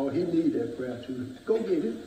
Oh, he need that prayer too. Go get it.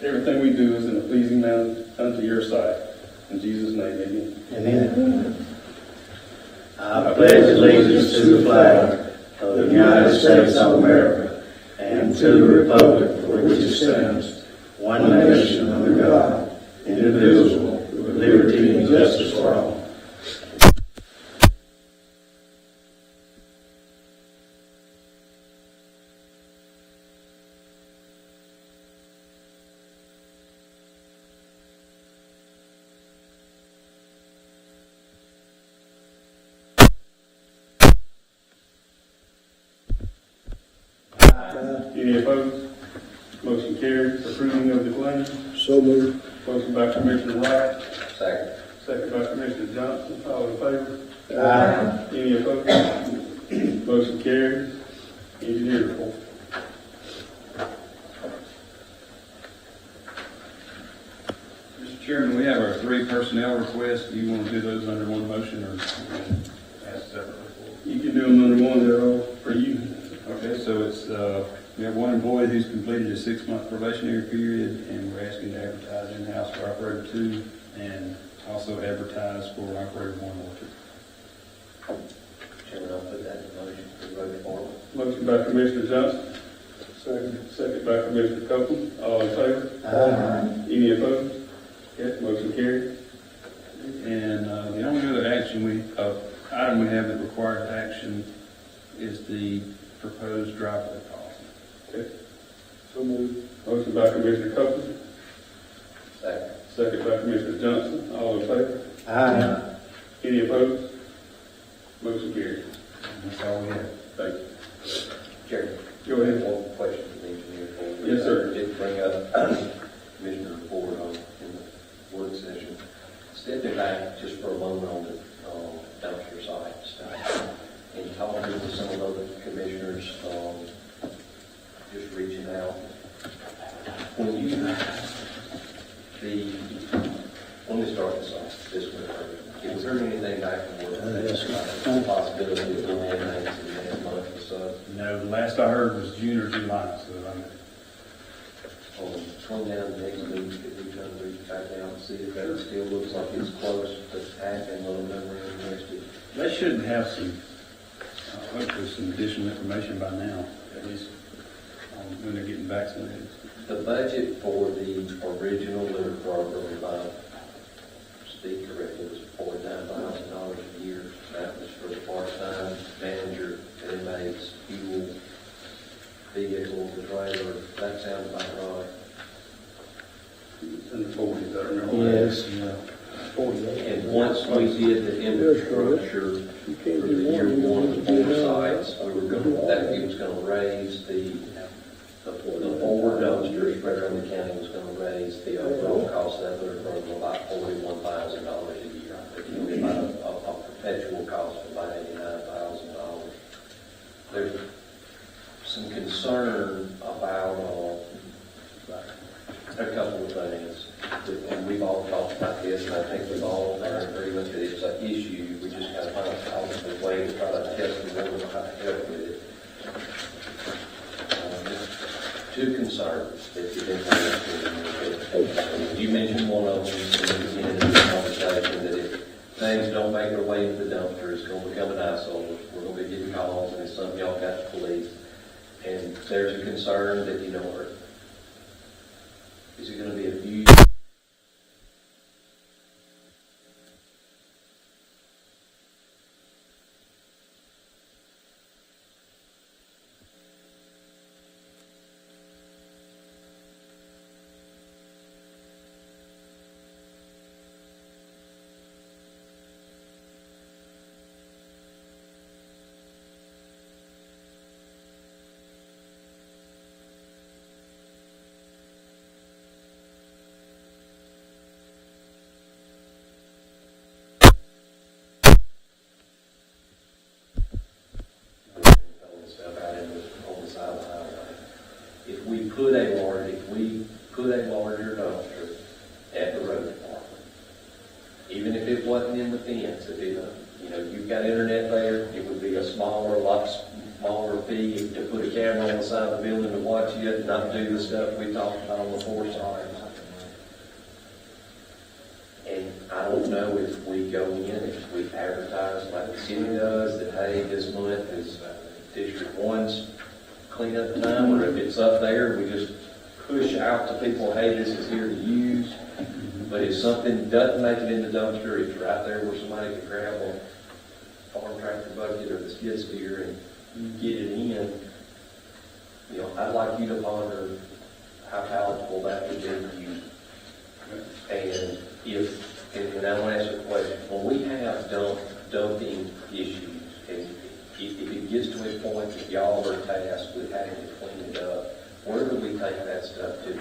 Everything we do is in a pleasing manner unto your sight. In Jesus' name, amen. Amen. I pledge allegiance to the flag of the United States of America and to the republic for which it stands, one nation under God, indivisible, with liberty and justice for all. Any opposed? Motion carried. Approving of the claim. So moved. Motion by Commissioner Wright. Second. Second by Commissioner Johnson. All in favor? Aye. Any opposed? Motion carried. Engineer report. Mr. Chairman, we have our 3 personnel requests. Do you want to do those under one motion or ask separately? You can do them under one, they're all for you. Okay, so it's, we have 1 employee who's completed a 6-month probationary period, and we're asking to advertise in-house for operator 2 and also advertise for operator 1 or 2. Chairman, I'll put that in motion for vote for. Motion by Commissioner Johnson. Second by Commissioner Copeland. All in favor? Aye. Any opposed? Okay, motion carried. And the only other item we have that requires action is the proposed driveway policy. Okay. So moved. Motion by Commissioner Copeland. Second. Second by Commissioner Johnson. All in favor? Aye. Any opposed? Motion carried. That's all we have. Thank you. Chairman, Go ahead. one question for the engineer. Yes, sir. Did bring up Commissioner report on in the work session. Stepping back just for a moment on the dumpster site stuff and talking to some of the other commissioners, just reaching out. When you let me start this one first. Is there anything back from work? The possibility of doing anything in the next month or so? No, the last I heard was June or July, so I'm Swing down the next week, if we try to reach back down and see if that still looks like it's close to happening, a little memory interested. They should have some, hopefully some additional information by now, at least when they're getting vaccinated. The budget for the original litter program, if I speak correctly, was $49,000 a year. That was for the part-time manager, inmates, fuel, vehicle, the trailer. That sounds about right. It's in the 40s, I remember. Yes. Yeah. 48. And once we did the infrastructure for the year 1 of the 4 sites, we were going it was going to raise the 4 dumpsters spread around the county was going to raise the overall cost of that litter program about $41,000 a year. It can be about a perpetual cost of about $89,000. There's some concern about a couple of things, and we've all talked about this, and I think we've all are in agreement that it's an issue. We just gotta find a positive way to try to test the water, how to help with it. Two concerns that you've been having. You mentioned one of them in the beginning of the conversation, that if things don't make their way into the dumpster, it's going to become an eyesore. We're going to be getting calls, and it's something y'all got to police. And there's a concern that, you know, is it going to be abused? Stuff out on the side of the highway. If we put a larger dumpster at the road department, even if it wasn't in the fence, if it, you know, you've got internet there, it would be a lot smaller fee to put a camera on the side of the building to watch it and not do the stuff we talked about on the 4 sides. And I don't know if we go in, if we advertise like the city does, that hey, this month is District 1's cleanup time, or if it's up there, we just push out to people, hey, this is here to use. But if something doesn't make it in the dumpster, it's right there where somebody can grab a farm tractor bucket or the skid steer and get it in. You know, I'd like you to ponder how palatable that would be to you. And I want to ask you a question. When we have dumping issues, and if it gets to a point that y'all are tasked with having to clean it up, where do we take that stuff to?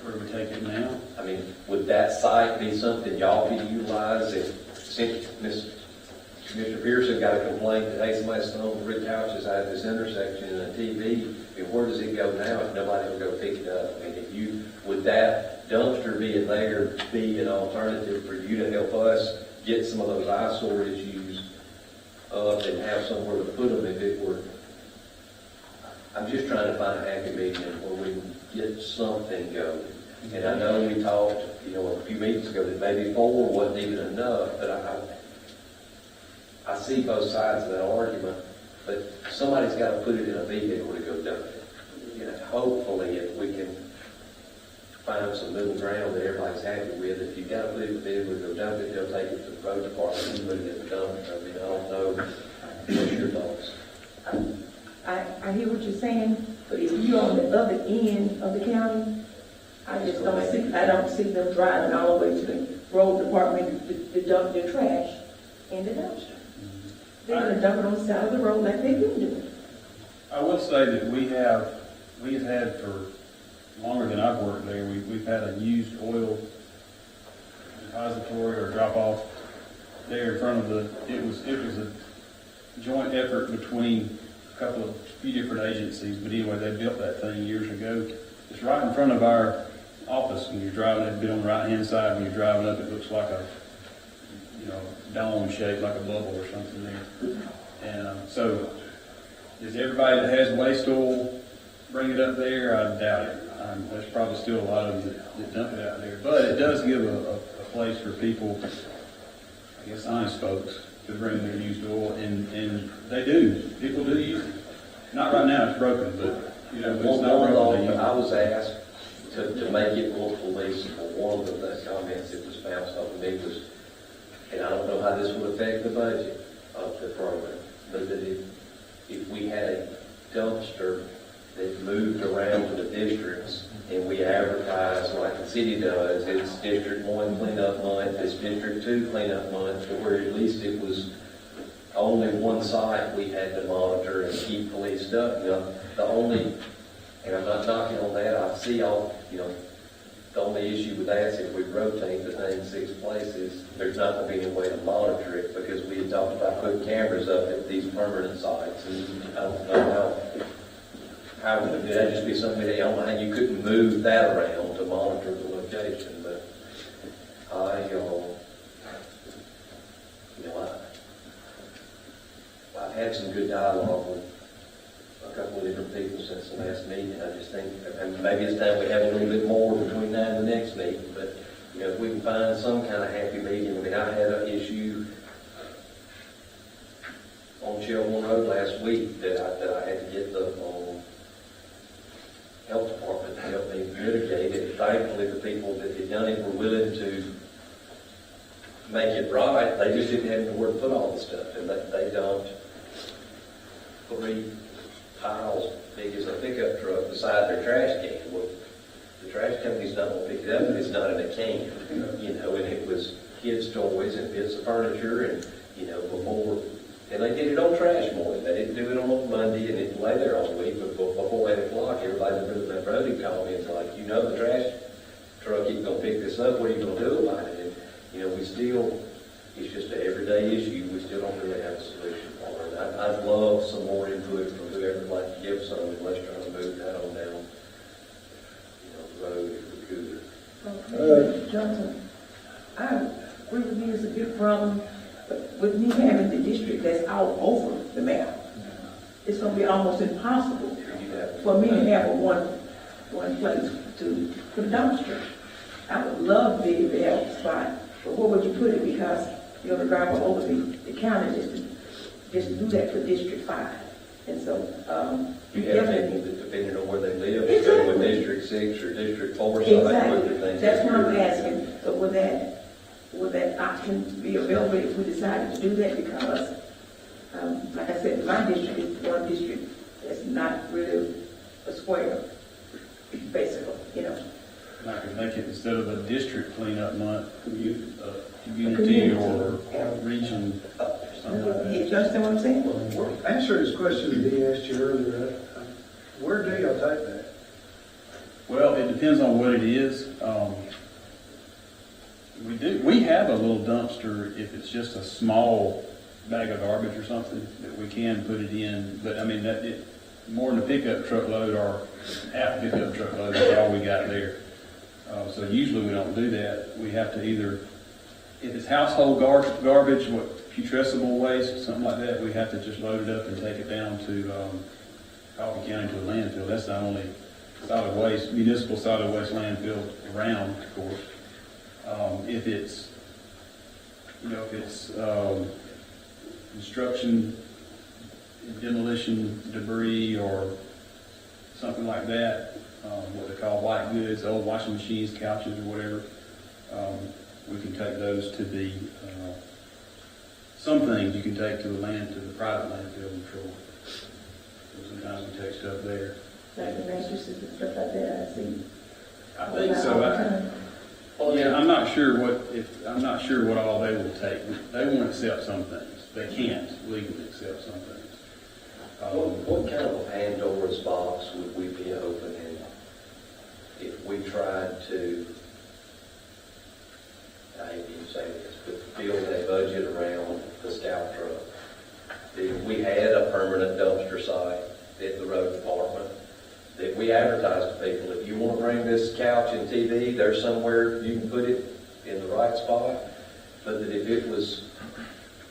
Where do we take it now? I mean, would that site be something y'all could utilize if, since Mr. Pearson got a complaint that, hey, somebody's throwing 3 couches out of this intersection and a TV, I mean, where does it go now if nobody will go pick it up? I mean, would that dumpster being there be an alternative for you to help us get some of those eyesore issues up and have somewhere to put them if it were? I'm just trying to find a happy medium where we can get something going. And I know we talked, a few meetings ago that maybe 4 wasn't even enough, but I see both sides of that argument, but somebody's got to put it in a vehicle to go dump it. Hopefully if we can find some middle ground that everybody's happy with, if you've got to put it in a vehicle to go dump it, they'll take it to the road department and put it in the dump. I mean, I don't know. What's your thoughts? I hear what you're saying, but if you're on the other end of the county, I don't see them driving all the way to the road department to dump their trash in the dumpster. They're gonna dump it on the side of the road like they've been doing. I will say that we've had for longer than I've worked there, we've had a used oil depository or drop off there in front of it was a joint effort between a few different agencies, but anyway, they built that thing years ago. It's right in front of our office when you're driving. It's been on the right hand side. When you're driving up, it looks like a dome shaped like a bubble or something there. And so is everybody that has waste oil bring it up there? I doubt it. There's probably still a lot of them that dump it out there, but it does give a place for people, I guess honest folks, to bring their used oil, and they do. People do use it. Not right now, it's broken, but it's not broken. I was asked to make it more policeable. One of the comments that was bounced off of me was, and I don't know how this would affect the budget of the program, but that if we had a dumpster that moved around to the districts and we advertised like the city does, it's District 1 cleanup month, it's District 2 cleanup month, to where at least it was only one site we had to monitor and keep policed up. And I'm not knocking on that, I see the only issue with that is if we rotate the thing 6 places, there's not going to be any way to monitor it, because we had talked about putting cameras up at these permanent sites, and I don't know how would that just be something that you couldn't move that around to monitor the location? education, but I've had some good dialogue with a couple of different people since the last meeting. I just think, and maybe it's time we have a little bit more between now and the next meeting, but, if we can find some kind of happy medium. I mean, I had an issue on Shelburne Road last week that I had to get the health department to help me mitigate it. Thankfully, the people that had done it were willing to make it right. They just didn't have anywhere to put all the stuff, and they dumped 3 piles big as a pickup truck beside their trash can. Well, the trash company's not going to pick it up, and it's not in a can, and it was kids' toys and bits of furniture, and, before, and they did it on trash morning. They didn't do it on a Monday, and it didn't lay there all week, but before 8 o'clock, everybody in the middle of that road called me and was like, the trash truck isn't going to pick this up, what are you going to do about it? And, we still, it's just an everyday issue, we still don't really have a solution for it. I'd love some more input from whoever would like to give some, and let's try to move that on down, the road if we could. Johnson, I agree with you, it's a big problem, but with me having the district that's all over the map, it's gonna be almost impossible for me to have one place to put a dumpster. I would love to be able to have a spot, but where would you put it? Because you're gonna drive all over the county just to do that for District 5. And so, You have people that, depending on where they live, go with District 6 or District 4 side. Exactly. That's what I'm asking. So would that option be available if we decided to do that? Because, like I said, my district is one district that's not really a square, basically, I could make it, instead of a district cleanup month, community or region, something like that. You understand what I'm saying? Well, answer this question that he asked you earlier. Where do y'all take that? Well, it depends on what it is. We have a little dumpster if it's just a small bag of garbage or something that we can put it in. But I mean, more than a pickup truckload or half a pickup truckload is all we got there. So usually we don't do that. We have to either, if it's household garbage, putrescible waste, something like that, we have to just load it up and take it down to Coffee County to a landfill. That's the only solid waste, municipal solid waste landfill around, of course. If it's, construction, demolition debris or something like that, what they call white goods, old washing machines, couches, or whatever, we can take those to the, some things you can take to the private landfill in Troy. So sometimes we take stuff there. Like the mattresses and stuff like that, I see. I think so. I'm not sure what all they will take. They won't accept some things. They can't legally accept some things. What kind of a Pandora's box would we be opening if we tried to, I hate to say this, but build a budget around the scout truck? If we had a permanent dumpster site at the road department, that we advertise to people, if you want to bring this couch and TV, there's somewhere you can put it in the right spot. But that if it was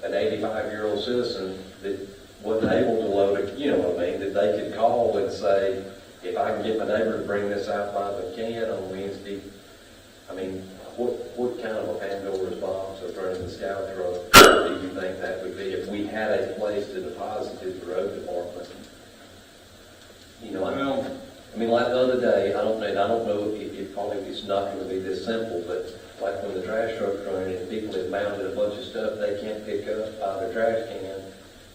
an 85-year-old citizen that wasn't able to load it, that they could call and say, if I can get my neighbor to bring this out by the can on Wednesday, what kind of a Pandora's box of running the scout truck do you think that would be if we had a place to deposit it to the road department? Like the other day, I don't know if it probably it's not going to be this simple, but like when the trash truck's running and people have mounted a bunch of stuff they can't pick up by their trash can,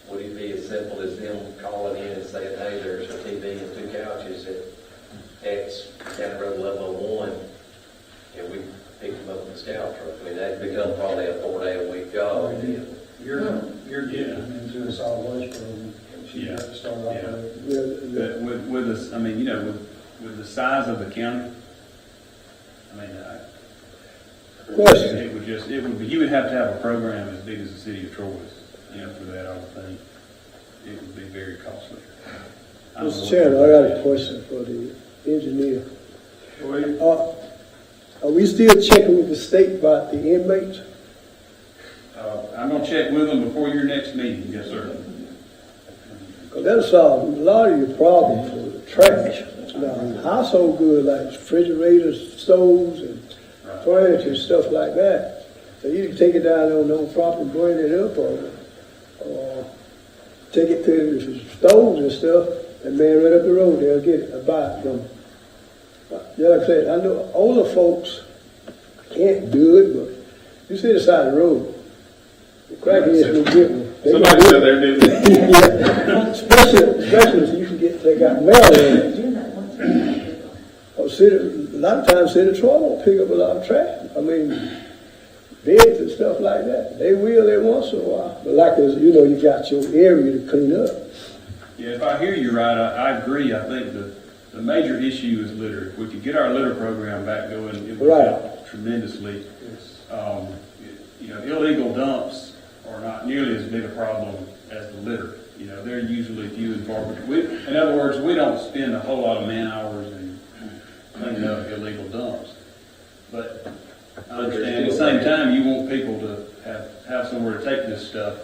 would it be as simple as them calling in and saying, hey, there's a TV and 2 couches at X County Road 1101, and we pick them up in the scout truck? That'd become probably a 4-day-a-week job. You're getting into a solid waste program. Yeah. To start off But with this, with the size of the county, Question. You would have to have a program as big as the city of Troy, for that, I would think. It would be very costly. Mr. Chairman, I got a question for the engineer. Are we still checking with the state about the inmates? I'm gonna check with them before your next meeting, yes, sir. Because that'll solve a lot of your problems for the trash. Now, household goods like refrigerators, stoves, and Right. furniture, stuff like that. So you can take it down on no property, burn it up, or take it to the stoves and stuff, and man right up the road, they'll get it, buy it from them. Yeah, like I said, I know older folks can't do it, but you sit aside the road, the crackheads will get one. They Somebody gonna said they're doing it. yeah. Especially if you can get, they got mail in it. You're not one to- Or a lot of times City Troy won't pick up a lot of trash. I mean, beds and stuff like that. They will every once in a while. But like as you know, you got your area to clean up. Yeah, if I hear you right, I agree. I think the major issue is litter. If we could get our litter program back going, it would Right. help tremendously. Illegal dumps are not nearly as big a problem as the litter. They're usually few and far between. In other words, we don't spend a whole lot of man hours in cleaning up illegal dumps. But I understand at the same time, you want people to have somewhere to take this stuff.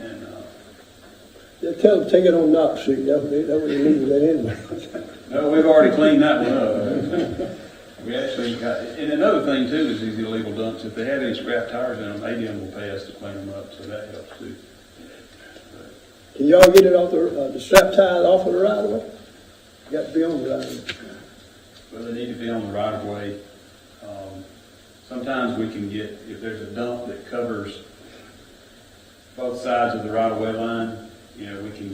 And Just tell them, take it on Knox Street. That's what they leave that anyway. no, we've already cleaned that one up. We actually got, and another thing too is these illegal dumps, if they have any scrap tires in them, ADM will pay us to clean them up, so that helps too. Can y'all get it off the strap tires off of the right of way? Got to be on the right of way. But they need to be on the right of way. Sometimes we can get, if there's a dump that covers both sides of the right of way line, we can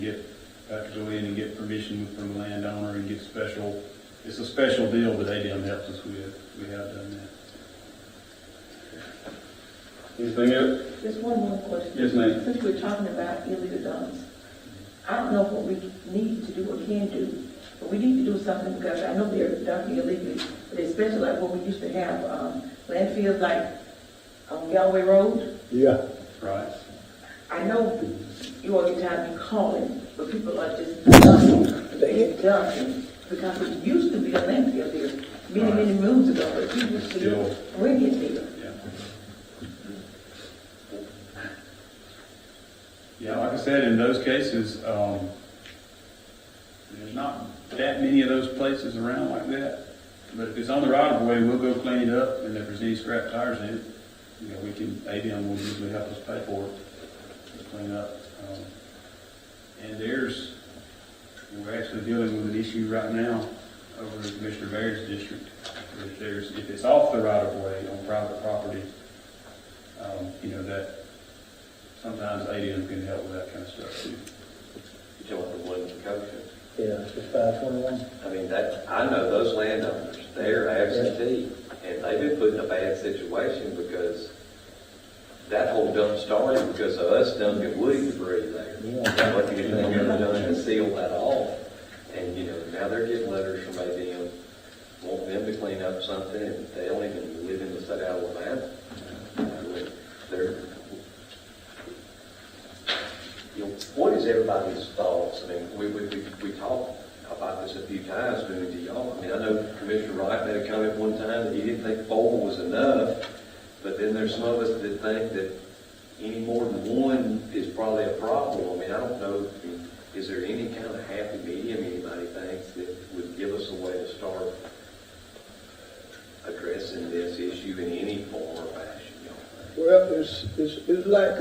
have to go in and get permission from the landowner and get it's a special deal that ADM helps us with. We have done that. Anything else? Just one more question. Yes, ma'am. Since we're talking about illegal dumps, I don't know what we need to do or can do, but we need to do something because I know they're dumping illegally, but especially like what we used to have, landfills like on Galloway Road. Yeah. Right. I know you all get time to be calling, but people are just dumping, they dumping, because it used to be a landfill there many moons ago, but people still bring it there. Yeah, like I said, in those cases, there's not that many of those places around like that. But if it's on the right of way, we'll go clean it up, and if there's any scrap tires in it, ADM will usually help us pay for it to clean up. And we're actually dealing with an issue right now over in Commissioner Barrett's district. If it's off the right of way on private property, that sometimes ADM can help with that kind of stuff too. You talking about the one in Coachella? Yeah, it's 521. I mean, I know those landowners, they're absentee, and they've been put in a bad situation because that whole dump started because of us dumping woody debris there. What the thing ever done to seal that off. And, now they're getting letters from ADM wanting them to clean up something, and they don't even live in the state of Alabama. What is everybody's thoughts? I mean, we talked about this a few times, didn't we, to y'all? I mean, I know Commissioner Wright made a comment one time that he didn't think 4 was enough, but then there's some of us that think that any more than one is probably a problem. I mean, I don't know, is there any kind of happy medium anybody thinks that would give us a way to start addressing this issue in any form or fashion, y'all think? Well, it's like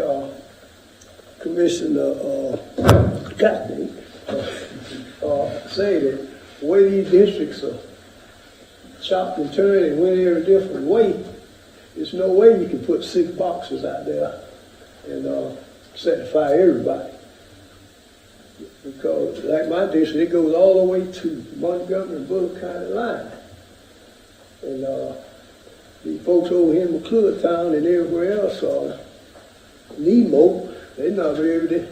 Commissioner Gaffney say that the way these districts are chopped and turned and went every different way, there's no way you can put 6 boxes out there and satisfy everybody. Because like my district, it goes all the way to Montgomery and Bullock County line. And the folks over here in McClure Town and everywhere else need more. They're not going to be able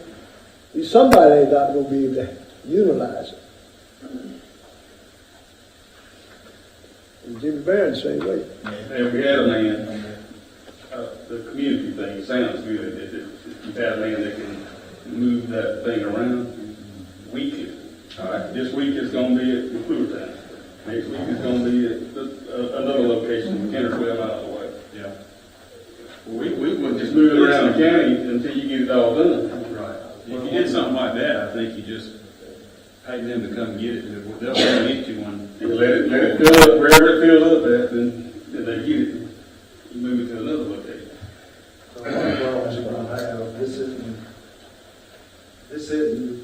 to, somebody's not going to be able to utilize it. And Jimmy Barron same way. If we had a land, the community thing sounds good. If you have land that can move that thing around weekly. All right, this week is going to be at McClure Town. Next week is going to be at another location 10 or 12 miles away. Yeah. We wouldn't just move it around the county until you get it all done. Right. If you did something like that, I think you just paid them to come get it. They'll come get you one. And let it fill up, wherever it fills up at, then they get it. You move it to another location. So one of the problems you're gonna have, this isn't,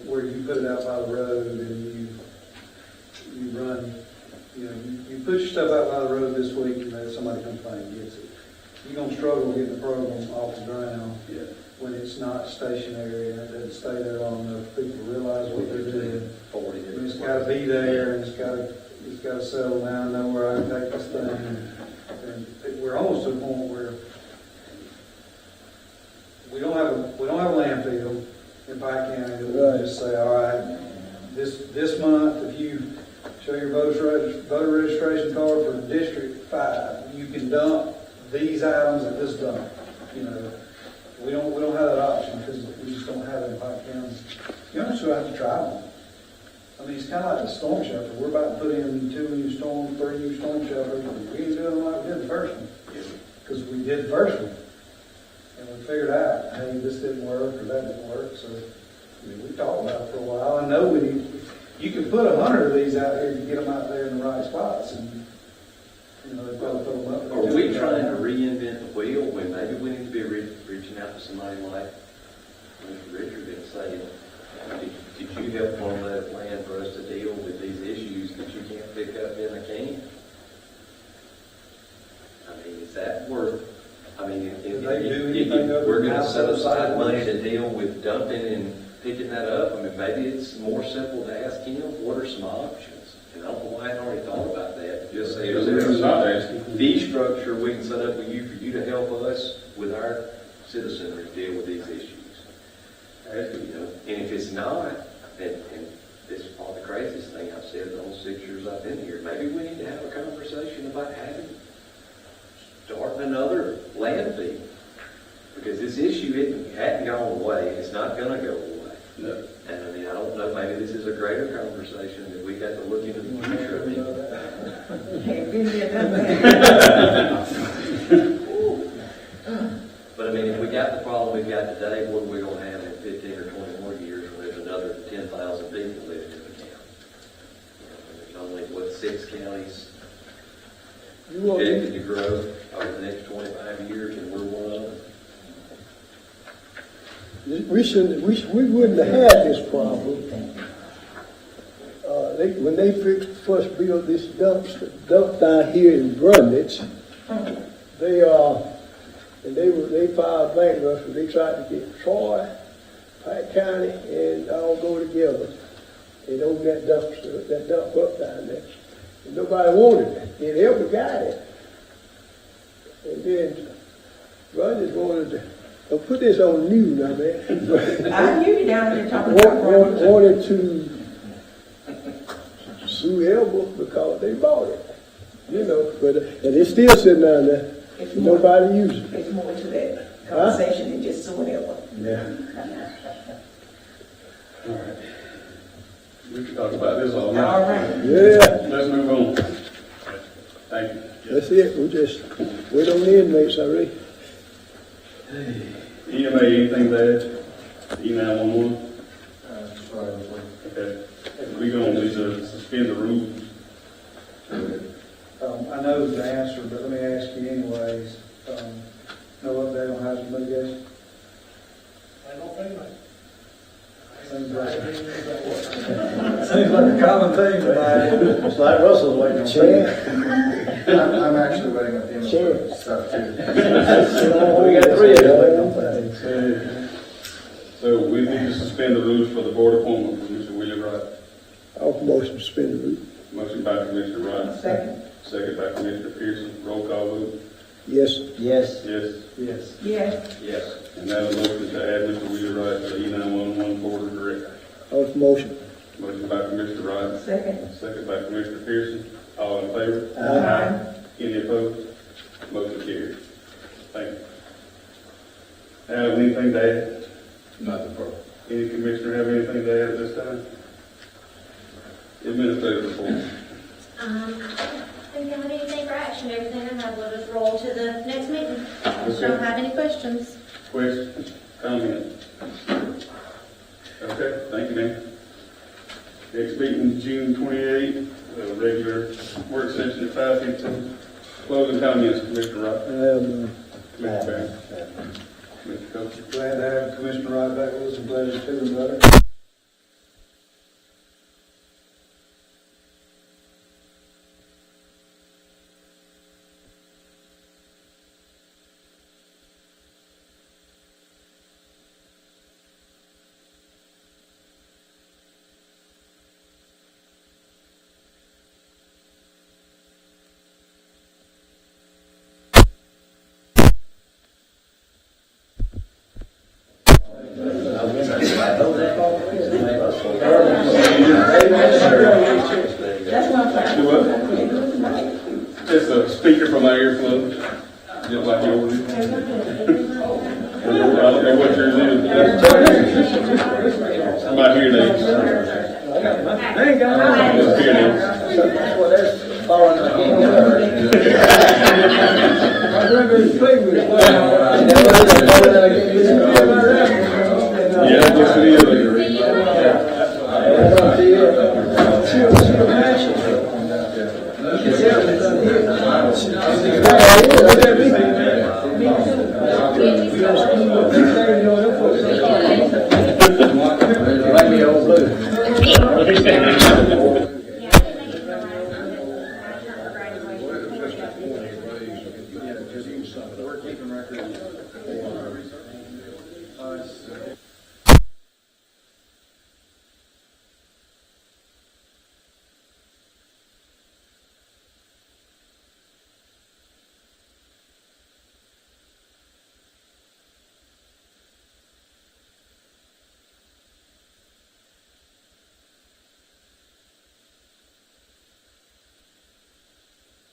where you put it out by the road and you run, you put your stuff out by the road this week and then somebody comes by and gets it. You're gonna struggle getting the program off the ground Yeah. when it's not stationary and it doesn't stay there long enough for people to realize what they're doing. 40 And it's gotta be there and it's gotta settle down, know where I can take this thing. And we're almost to the point where we don't have a landfill in Pike County that we can just say, all right, this month, if you show your voter registration card for District 5, you can dump these items at this dump. We don't have that option because we just don't have it in Pike County. You also have to try one. I mean, it's kind of like the storm shelter. We're about to put in 3 new storm shelters. We ain't doing them like we did the first one. Because we did the first one. And we figured out, hey, this didn't work or that didn't work. So, we talked about it for a while. I know you can put 100 of these out here to get them out there in the right spots. And, they probably throw them up. Are we trying to reinvent the wheel when maybe we need to be reaching out to somebody like Mr. Richard and saying, did you help on that plan for us to deal with these issues that you can't pick up in a can? I mean, is that worth, if we're going to set aside money to deal with dumping and picking that up, maybe it's more simple to ask him, what are some options? And I don't know why I hadn't already thought about that. Just say, is there a fee structure we can set up with you for you to help us with our citizenry deal with these issues? And if it's not, and this is probably the craziest thing I've said the whole 6 years I've been here, maybe we need to have a conversation about starting another land fee. Because this issue hadn't gone away, it's not going to go away. No. And I don't know, maybe this is a greater conversation that we got to look into the future of it. Can't be there, done But if we got the problem we've got today, what are we going to have in 15 or 20 more years when there's another 10,000 people living in the county? There's only, 6 counties projected to grow over the next 25 years, and we're one of them. We wouldn't have had this problem. When they first built this dump down here in Brundage, they filed bankruptcy. They tried to get Troy, Pike County, and all go together and open that dump up down there. And nobody wanted it. They never got it. And then Brundage wanted to. Don't put this on you now, man. I hear you down there talking about wanted to sue Elba because they bought it. And it's still sitting down there. Nobody uses it. There's more to that conversation than just suing Elba. Yeah. All right. We can talk about this all night. All right. Yeah. Let's move on. Thank you. That's it. We just wait on the inmates already. EMA, anything to add? E911? Okay. We're going to need to suspend the rules. I know the answer, but let me ask you anyways. No update on hazard mitigation? I don't think that. Seems like a common theme tonight. It's like Russell's waiting on Chad. I'm actually waiting on him Sure. for stuff too. We got 3 of them waiting on things. So we need to suspend the rules for the board appointment for Mr. William Wright. I'll motion to suspend the rule. Motion by Commissioner Wright. Second. Second by Commissioner Pearson. Roll call vote. Yes. Yes. Yes. Yes. Yes. Yes. And now a motion to add Mr. William Wright to the E911 board of directors. I'll motion. Motion by Commissioner Wright. Second. Second by Commissioner Pearson. All in favor? Aye. Any opposed? Motion carries. Thank you. Have anything to add? Nothing further. Any commissioner have anything to add at this time? Administrative report. think I have anything for action. Everything I have, we'll just roll to the next meeting. Unless y'all have any questions. Questions, comments? Okay, thank you, Dan. Next meeting, June 28th, regular work session at 5:15. Closing comments, Commissioner Wright. Commissioner Barron. Commissioner Coach. Glad to have Commissioner Wright back with us, and glad he's feeling better. That's what I'm trying. Do what? Just a speaker for my earplugs, just like yours. I don't know what yours is. My hearing aids. I ain't got nothing. Just hearing aids. That's what that's falling I'd rather play with it. Yeah, I guess it is. We're keeping records.